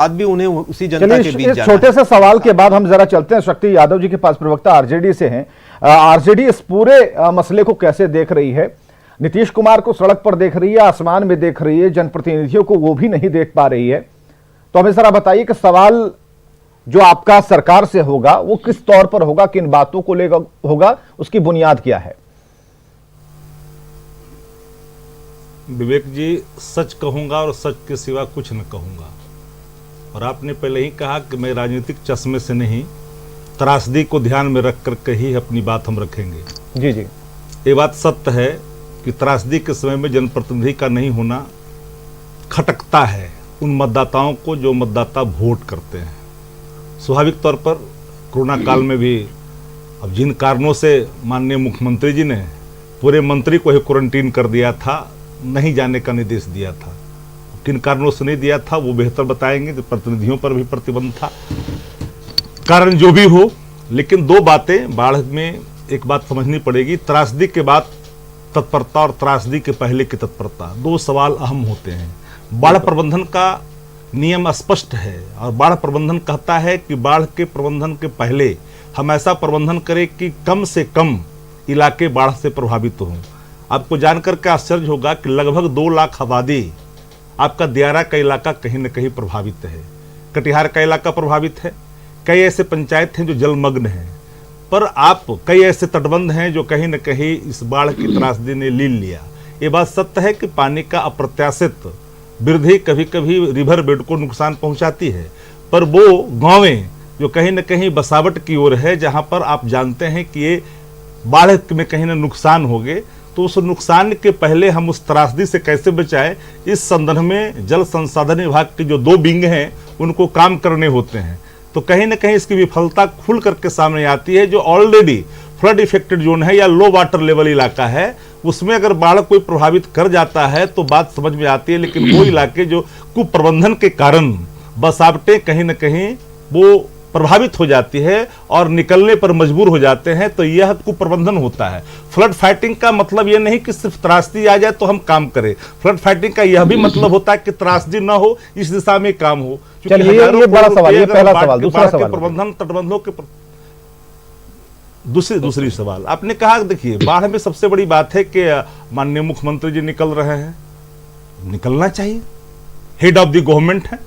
आज भी उन्हें उसी जनता के बीच जाना छोटे से सवाल के बाद हम जरा चलते हैं शक्ति यादव जी के पास, प्रवक्ता आरजेडी से हैं। आरजेडी इस पूरे मसले को कैसे देख रही है? नीतीश कुमार को सड़क पर देख रही है, आसमान में देख रही है, जनप्रतिनिधियों को वो भी नहीं देख पा रही है। तो हमें जरा बताइए कि सवाल जो आपका सरकार से होगा वो किस तौर पर होगा, किन बातों को लेकर होगा, उसकी बुनियाद क्या है? विवेक जी, सच कहूंगा और सच के सिवा कुछ न कहूंगा। और आपने पहले ही कहा कि मैं राजनीतिक चश्मे से नहीं, त्रासदी को ध्यान में रख करके ही अपनी बात हम रखेंगे। जी जी, ये बात सत्य है कि त्रासदी के समय में जनप्रतिनिधि का नहीं होना खटकता है उन मतदाताओं को जो मतदाता वोट करते हैं। स्वाभाविक तौर पर कोरोना काल में भी अब जिन कारणों से माननीय मुख्यमंत्री जी ने पूरे मंत्री को ही क्वारंटीन कर दिया था, नहीं जाने का निर्देश दिया था, किन कारणों से नहीं दिया था वो बेहतर बताएंगे। तो प्रतिनिधियों पर भी प्रतिबंध था, कारण जो भी हो। लेकिन दो बातें बाढ़ में एक बात समझनी पड़ेगी, त्रासदी के बाद तत्परता और त्रासदी के पहले की तत्परता, दो सवाल अहम होते हैं। बाढ़ प्रबंधन का नियम स्पष्ट है और बाढ़ प्रबंधन कहता है कि बाढ़ के प्रबंधन के पहले हम ऐसा प्रबंधन करें कि कम से कम इलाके बाढ़ से प्रभावित हों। आपको जानकर के आश्चर्य होगा कि लगभग 2 लाख आबादी आपका दियारा का इलाका कहीं न कहीं प्रभावित है, कटिहार का इलाका प्रभावित है, कई ऐसे पंचायत हैं जो जलमग्न हैं, पर आप कई ऐसे तटबंध हैं जो कहीं न कहीं इस बाढ़ की त्रासदी ने लील लिया। ये बात सत्य है कि पानी का अप्रत्याशित वृद्धि कभी कभी रिवर बेड को नुकसान पहुंचाती है, पर वो गांवें जो कहीं न कहीं बसावट की ओर है, जहां पर आप जानते हैं कि ये बाढ़ में कहीं न नुकसान हो गए, तो उस नुकसान के पहले हम उस त्रासदी से कैसे बचाएं, इस संदर्भ में जल संसाधन विभाग के जो 2 विंग हैं उनको काम करने होते हैं। तो कहीं ना कहीं इसकी विफलता खुल करके सामने आती है। जो ऑलरेडी फ्लड इफेक्टेड जोन है या लो वाटर लेवल इलाका है, उसमें अगर बाढ़ कोई प्रभावित कर जाता है तो बात समझ में आती है, लेकिन वो इलाके जो कुप्रबंधन के कारण बसावटें कहीं ना कहीं वो प्रभावित हो जाती है और निकलने पर मजबूर हो जाते हैं, तो यह कुप्रबंधन होता है। फ्लड फाइटिंग का मतलब यह नहीं कि सिर्फ त्रासदी आ जाए तो हम काम करें, फ्लड फाइटिंग का यह भी मतलब होता है कि त्रासदी ना हो, इस दिशा में काम हो। चलिए ये बड़ा सवाल, ये पहला सवाल। दूसरा सवाल प्रबंधन तटबंधों के दूसरी सवाल आपने कहा, देखिए बाढ़ में सबसे बड़ी बात है कि माननीय मुख्यमंत्री जी निकल रहे हैं, निकलना चाहिए, हेड ऑफ द गवर्नमेंट है,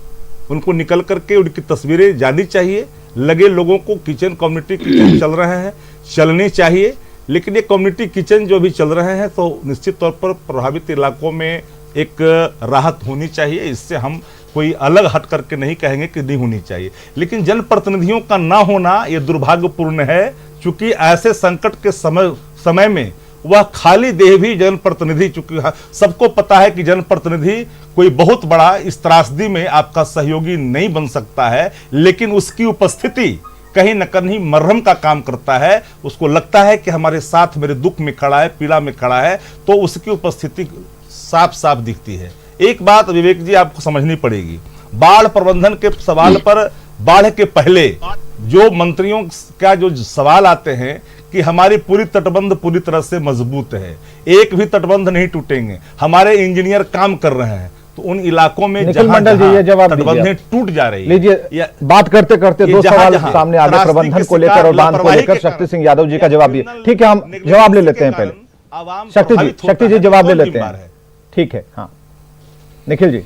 उनको निकल करके उनकी तस्वीरें जानी चाहिए। लगे लोगों को किचन, कम्युनिटी किचन चल रहे हैं, चलनी चाहिए। लेकिन ये कम्युनिटी किचन जो भी चल रहे हैं तो निश्चित तौर पर प्रभावित इलाकों में एक राहत होनी चाहिए। इससे हम कोई अलग हट करके नहीं कहेंगे कि नहीं होनी चाहिए, लेकिन जनप्रतिनिधियों का ना होना ये दुर्भाग्यपूर्ण है, क्योंकि ऐसे संकट के समय में वह खाली देह भी जनप्रतिनिधि, चूंकि सबको पता है कि जनप्रतिनिधि कोई बहुत बड़ा इस त्रासदी में आपका सहयोगी नहीं बन सकता है, लेकिन उसकी उपस्थिति कहीं न कहीं मरहम का काम करता है। उसको लगता है कि हमारे साथ मेरे दुख में खड़ा है, पीड़ा में खड़ा है, तो उसकी उपस्थिति साफ साफ दिखती है। एक बात विवेक जी आपको समझनी पड़ेगी, बाढ़ प्रबंधन के सवाल पर बाढ़ के पहले जो मंत्रियों का जो सवाल आते हैं कि हमारी पूरी तटबंध पूरी तरह से मजबूत है, एक भी तटबंध नहीं टूटेंगे, हमारे इंजीनियर काम कर रहे हैं, तो उन इलाकों में जहां तटबंधें टूट जा रही है। लीजिए, बात करते करते 2 सवाल सामने आ गए प्रबंधन को लेकर और बांध को लेकर। शक्ति सिंह यादव जी का जवाब दिए, ठीक है, हम जवाब ले लेते हैं पहले। शक्ति जी जवाब ले लेते हैं, ठीक है। हाँ निखिल जी।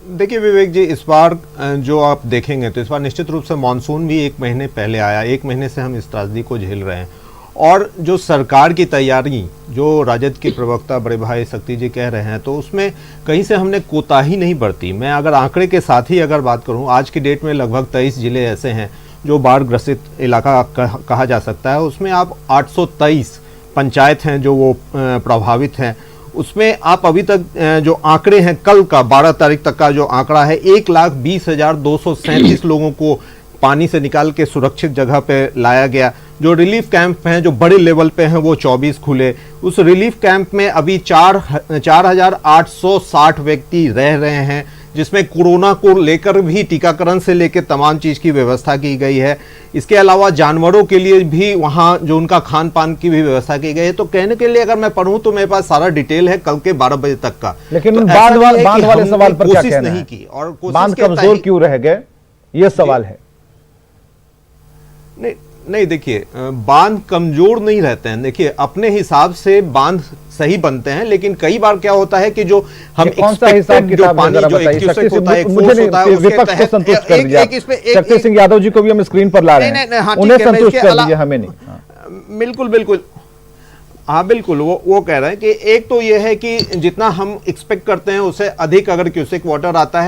देखिए विवेक जी, इस बार जो आप देखेंगे तो इस बार निश्चित रूप से मानसून भी 1 महीने पहले आया, 1 महीने से हम इस त्रासदी को झेल रहे हैं। और जो सरकार की तैयारी, जो राजद के प्रवक्ता बड़े भाई शक्ति जी कह रहे हैं, तो उसमें कहीं से हमने कोताही नहीं बरती। मैं अगर आंकड़े के साथ ही अगर बात करूं, आज की डेट में लगभग 23 जिले ऐसे हैं जो बाढ़ ग्रसित इलाका कहा जा सकता है। उसमें आप 823 पंचायत हैं जो वो प्रभावित हैं। उसमें आप अभी तक जो आंकड़े हैं, कल का 12 तारीख तक का जो आंकड़ा है, 1,20,237 लोगों को पानी से निकाल के सुरक्षित जगह पे लाया गया। जो रिलीफ कैंप हैं जो बड़े लेवल पे हैं वो 24 खुले। उस रिलीफ कैंप में अभी 4,860 व्यक्ति रह रहे हैं, जिसमें कोरोना को लेकर भी टीकाकरण से लेकर तमाम चीज की व्यवस्था की गई है। इसके अलावा जानवरों के लिए भी वहां जो उनका खान पान की भी व्यवस्था की गई है। तो कहने के लिए अगर मैं पढ़ूं तो मेरे पास सारा डिटेल है कल के 12 बजे तक का। लेकिन तो बांध ऐसा नहीं है कि वाले हमने सवाल पर क्या कोशिश कहना नहीं है? की और कोशिश बांध के कमजोर तहत- क्यों रह गए, यह सवाल है। नहीं देखिए, बांध कमजोर नहीं रहते हैं। देखिए अपने हिसाब से बांध सही बनते हैं, लेकिन कई बार क्या होता है कि जो हम ये कौन सा हिसाब expected जो किताब है पानी जरा जो बताइए। एक्यूसेक शक्ति होता है, एक सिंह, मुझे फोर्स नहीं, होता है, उसके विपक्ष को तहत संतुष्ट कर दिया। एक शक्ति सिंह यादव जी को भी हम स्क्रीन पर ला रहे हैं, हाँ, उन्हें ठीक है, मैं संतुष्ट इसके कर अला- दीजिए, हमें नहीं। हाँ। बिल्कुल हाँ बिल्कुल, वो कह रहे हैं कि एक तो ये है कि जितना हम एक्सपेक्ट करते हैं उससे अधिक अगर क्यूसेक वाटर आता है